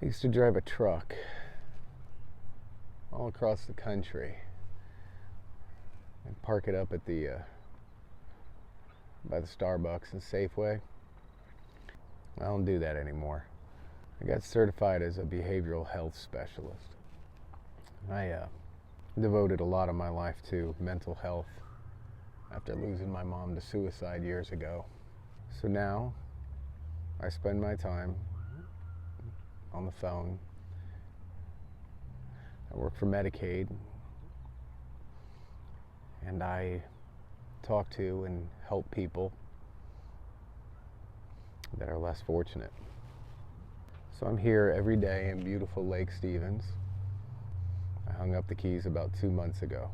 used to drive a truck all across the country and park it up at the by the Starbucks and Safeway. I don't do that anymore. I got certified as a behavioral health specialist. I devoted a lot of my life to mental health after losing my mom to suicide years ago. So now I spend my time on the phone. I work for Medicaid, and I talk to and help people that are less fortunate. So I'm here every day in beautiful Lake Stevens. I hung up the keys about 2 months ago,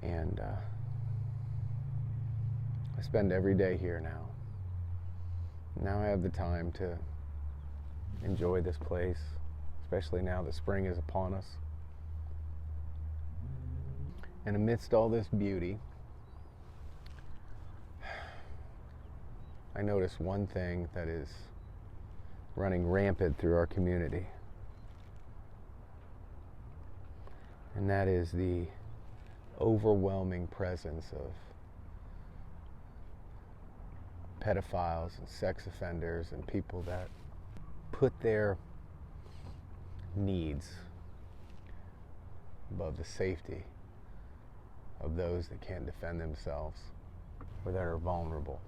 and I spend every day here now. Now I have the time to enjoy this place, especially now that spring is upon us. And amidst all this beauty, I notice one thing that is running rampant through our community, and that is the overwhelming presence of pedophiles and sex offenders and people that put their needs above the safety of those that can't defend themselves or that are vulnerable.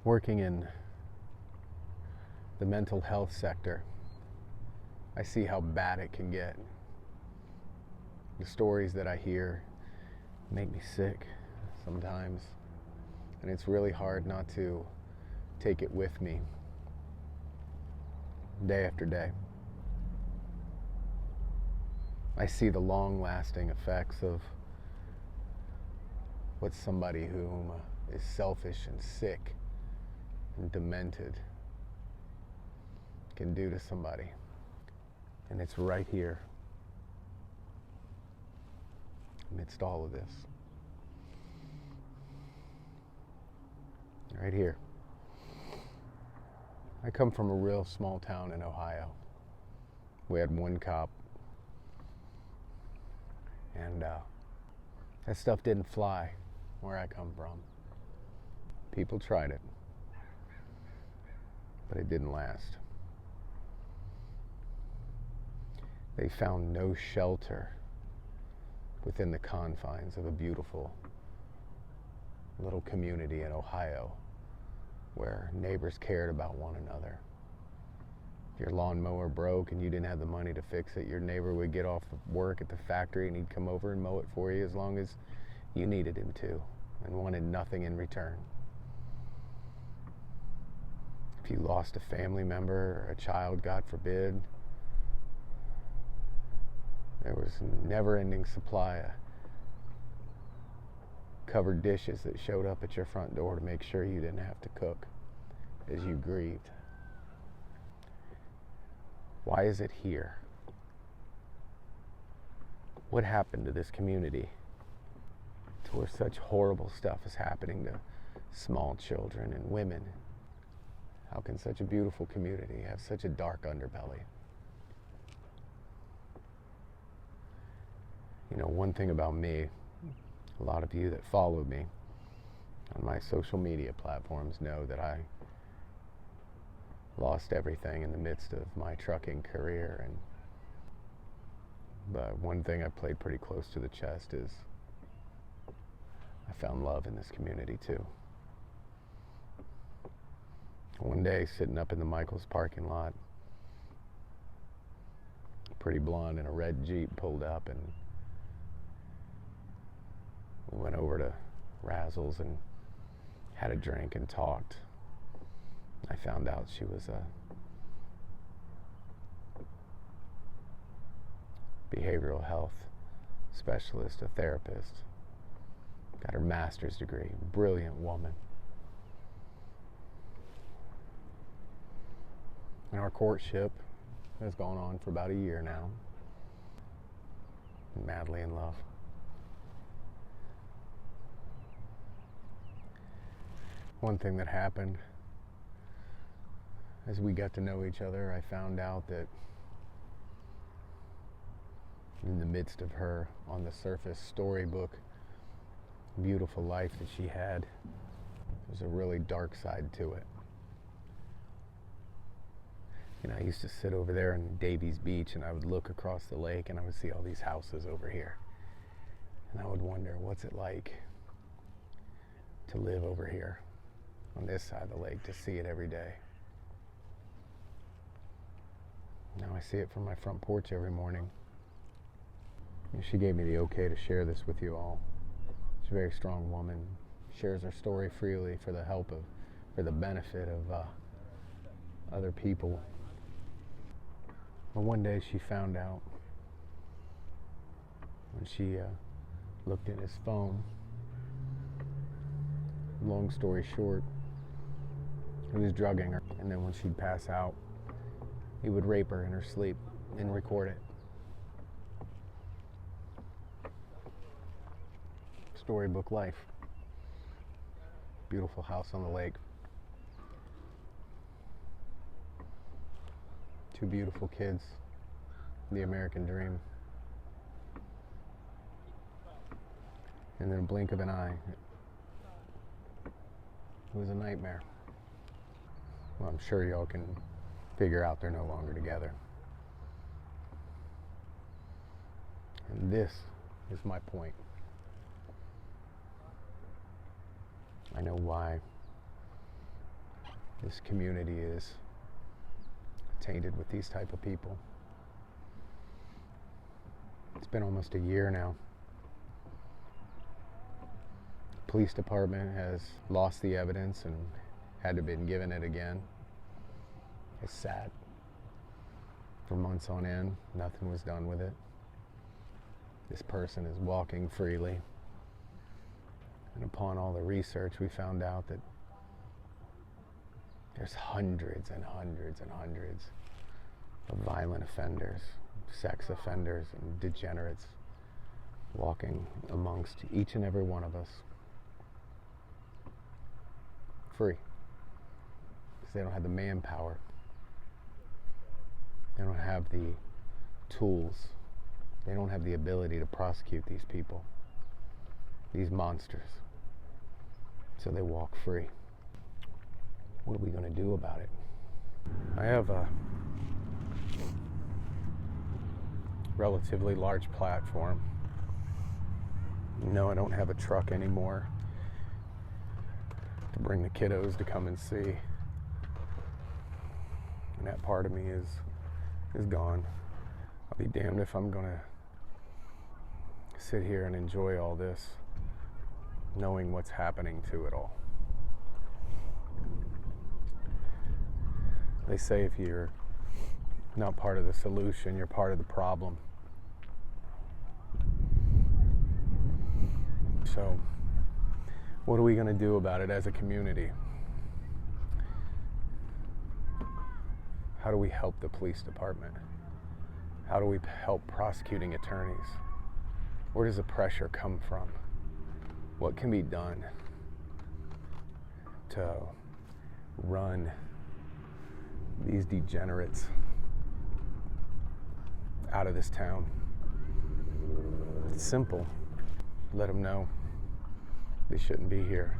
Working in the mental health sector, I see how bad it can get. The stories that I hear make me sick sometimes, and it's really hard not to take it with me day after day. I see the long-lasting effects of what somebody whom is selfish and sick and demented can do to somebody. And it's right here, amidst all of this. Right here. I come from a real small town in Ohio. We had one cop, and that stuff didn't fly where I come from. People tried it, but it didn't last. They found no shelter within the confines of a beautiful little community in Ohio where neighbors cared about one another. If your lawnmower broke and you didn't have the money to fix it, your neighbor would get off of work at the factory and he'd come over and mow it for you as long as you needed him to and wanted nothing in return. If you lost a family member or a child, God forbid, there was a never-ending supply of covered dishes that showed up at your front door to make sure you didn't have to cook as you grieved. Why is it here? What happened to this community to where such horrible stuff is happening to small children and women? How can such a beautiful community have such a dark underbelly? You know, one thing about me, a lot of you that follow me on my social media platforms know that I lost everything in the midst of my trucking career, but one thing I played pretty close to the chest is I found love in this community too. One day, sitting up in the Michaels parking lot, a pretty blonde in a red Jeep pulled up, and we went over to Razzles and had a drink and talked. I found out she was a behavioral health specialist, a therapist. Got her master's degree, brilliant woman. And our courtship has gone on for about a year now. Madly in love. One thing that happened as we got to know each other, I found out that in the midst of her, on the surface, storybook, beautiful life that she had, there's a really dark side to it. You know, I used to sit over there in Davies Beach and I would look across the lake and I would see all these houses over here. And I would wonder, what's it like to live over here on this side of the lake, to see it every day? Now I see it from my front porch every morning. And she gave me the okay to share this with you all. She's a very strong woman, shares her story freely for the benefit of other people. But one day she found out when she looked at his phone. Long story short, he was drugging her, and then when she'd pass out, he would rape her in her sleep and record it. Storybook life. Beautiful house on the lake. 2 beautiful kids. The American dream. And in a blink of an eye, it was a nightmare. Well, I'm sure y'all can figure out they're no longer together. And this is my point. I know why this community is tainted with these type of people. It's been almost a year now. The police department has lost the evidence and had to been given it again. It's sad. For months on end, nothing was done with it. This person is walking freely. And upon all the research, we found out that there's hundreds and hundreds and hundreds of violent offenders, sex offenders, and degenerates walking amongst each and every one of us. Free. Because they don't have the manpower. They don't have the tools. They don't have the ability to prosecute these people, these monsters. So they walk free. What are we going to do about it? I have a relatively large platform. No, I don't have a truck anymore to bring the kiddos to come and see. And that part of me is gone. I'll be damned if I'm going to sit here and enjoy all this, knowing what's happening to it all. They say if you're not part of the solution, you're part of the problem. So, what are we going to do about it as a community? How do we help the police department? How do we help prosecuting attorneys? Where does the pressure come from? What can be done to run these degenerates out of this town? It's simple. Let them know they shouldn't be here.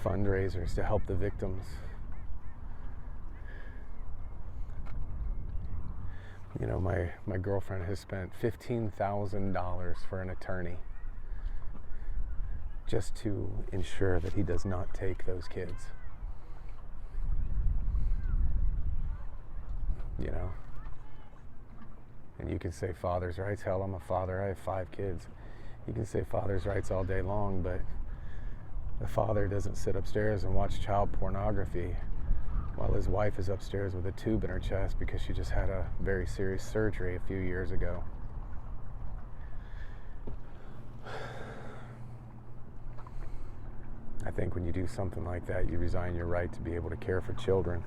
Fundraisers to help the victims. You know, my girlfriend has spent $15,000 for an attorney just to ensure that he does not take those kids. You know? And you can say father's rights. Hell, I'm a father. I have 5 kids. You can say father's rights all day long, but the father doesn't sit upstairs and watch child pornography while his wife is upstairs with a tube in her chest because she just had a very serious surgery a few years ago. I think when you do something like that, you resign your right to be able to care for children.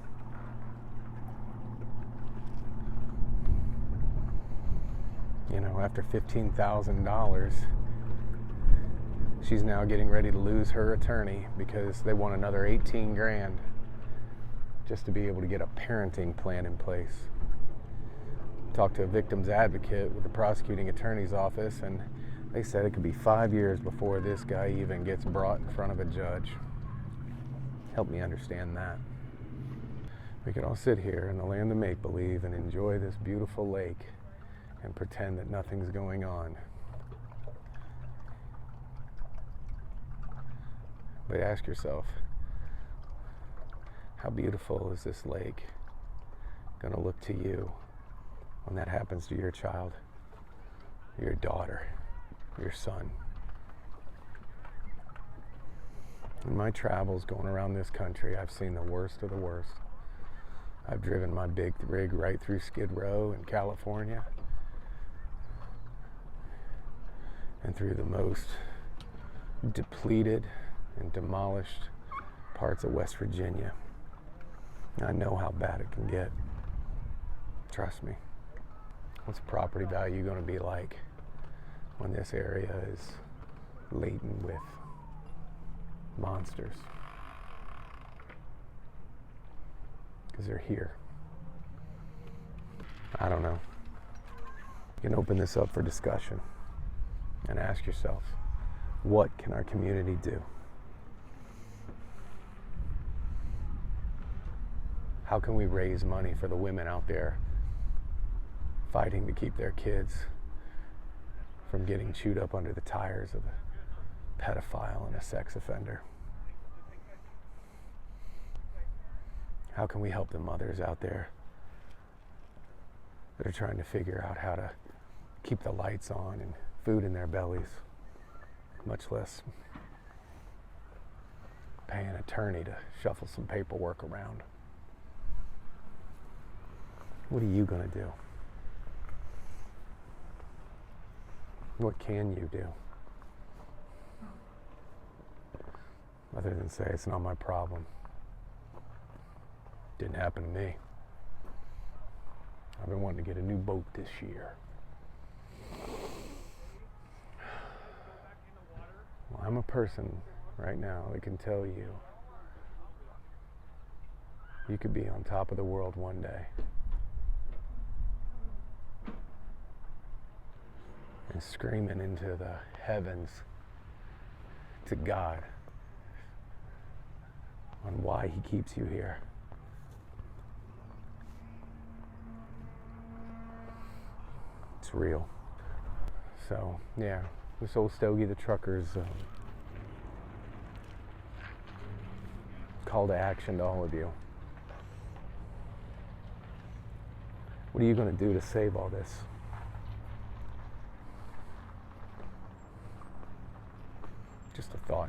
You know, after $15,000, she's now getting ready to lose her attorney because they want another 18 grand just to be able to get a parenting plan in place. Talked to a victim's advocate with the prosecuting attorney's office, and they said it could be 5 years before this guy even gets brought in front of a judge. Help me understand that. We could all sit here in the land of make-believe and enjoy this beautiful lake and pretend that nothing's going on. But ask yourself, how beautiful is this lake going to look to you when that happens to your child, your daughter, your son? In my travels going around this country, I've seen the worst of the worst. I've driven my big rig right through Skid Row in California and through the most depleted and demolished parts of West Virginia. I know how bad it can get. Trust me. What's property value going to be like when this area is laden with monsters? Because they're here. I don't know. You can open this up for discussion and ask yourself, what can our community do? How can we raise money for the women out there fighting to keep their kids from getting chewed up under the tires of a pedophile and a sex offender? How can we help the mothers out there that are trying to figure out how to keep the lights on and food in their bellies, much less pay an attorney to shuffle some paperwork around? What are you going to do? What can you do? Other than say, it's not my problem. Didn't happen to me. I've been wanting to get a new boat this year. Well, I'm a person right now that can tell you, you could be on top of the world one day. And screaming into the heavens to God on why He keeps you here. It's real. So, yeah, this old Stogie the Trucker's call to action to all of you. What are you going to do to save all this? Just a thought.